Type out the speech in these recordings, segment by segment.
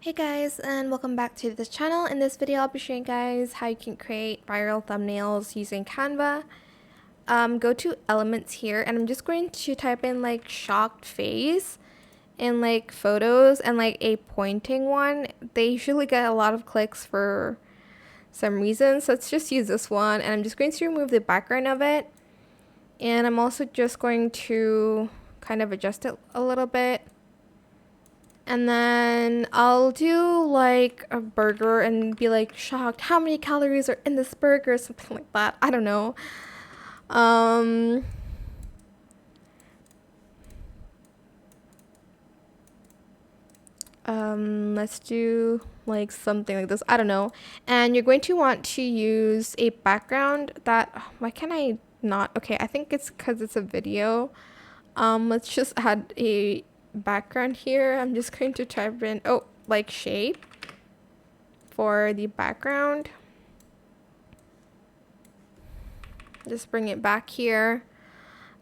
Hey guys, and welcome back to this channel. In this video I'll be showing you guys how you can create viral thumbnails using Canva. Go to elements here and I'm just going to type in like shocked face and like photos and like a pointing one. They usually get a lot of clicks for some reason, so let's just use this one, and I'm just going to remove the background of it, and I'm also just going to kind of adjust it a little bit. And then I'll do like a burger and be like shocked, how many calories are in this burger, something like that. I don't know. Let's do like something like this. I don't know. And you're going to want to use a background that, why can't I not? Okay, I think it's because it's a video. Let's just add a background here. I'm just going to type in like shape for the background. Just bring it back here,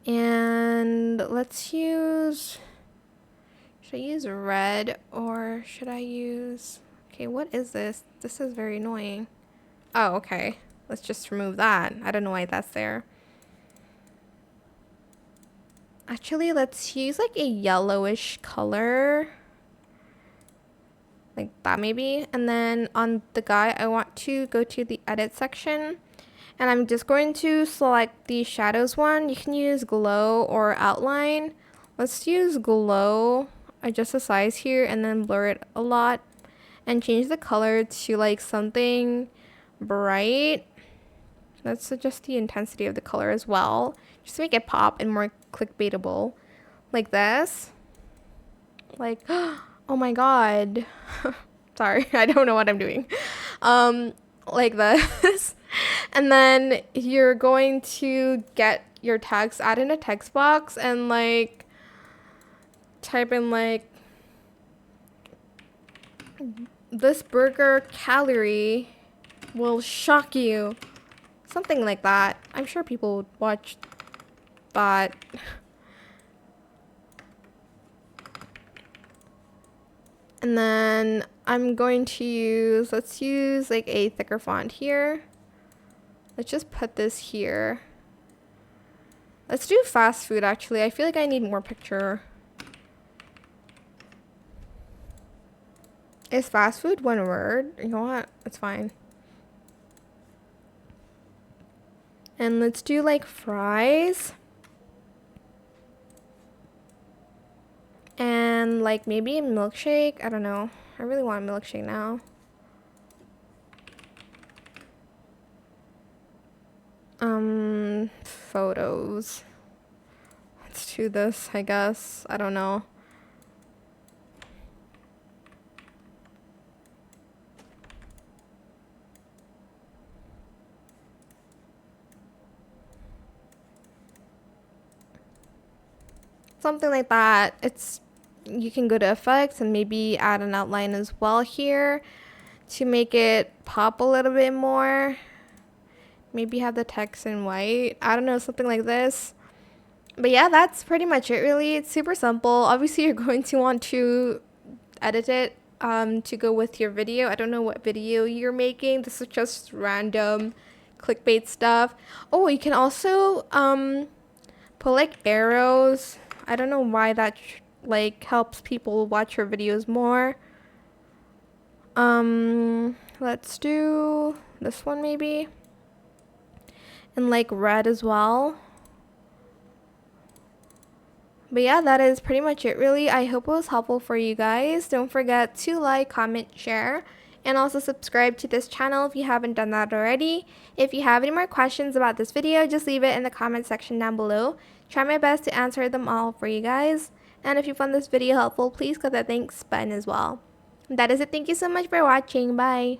and let's use, should I use red or should I use, okay, what is this? This is very annoying. Oh, okay, let's just remove that. I don't know why that's there. Actually, let's use like a yellowish color, like that maybe. And then on the guy, I want to go to the edit section, and I'm just going to select the shadows one. You can use glow or outline. Let's use glow, adjust the size here, and then blur it a lot, and change the color to like something bright. Let's adjust the intensity of the color as well, just to make it pop and more clickbaitable, like this. Like, oh my god. Sorry, I don't know what I'm doing. Like this. And then you're going to get your text, add in a text box, and like type in like, this burger calorie will shock you. Something like that. I'm sure people would watch that. And then I'm going to use, let's use like a thicker font here. Let's just put this here. Let's do fast food actually. I feel like I need more picture. Is fast food one word? You know what? It's fine. And let's do like fries. And like maybe a milkshake. I don't know. I really want a milkshake now. Photos. Let's do this, I guess. I don't know. Something like that. It's, you can go to effects and maybe add an outline as well here to make it pop a little bit more. Maybe have the text in white. I don't know, something like this. But yeah, that's pretty much it really. It's super simple. Obviously you're going to want to edit it to go with your video. I don't know what video you're making. This is just random clickbait stuff. Oh, you can also put like arrows. I don't know why that like helps people watch your videos more. Let's do this one maybe. And like red as well. But yeah, that is pretty much it really. I hope it was helpful for you guys. Don't forget to like, comment, share, and also subscribe to this channel if you haven't done that already. If you have any more questions about this video, just leave it in the comment section down below. Try my best to answer them all for you guys. And if you found this video helpful, please click that thanks button as well. That is it. Thank you so much for watching. Bye.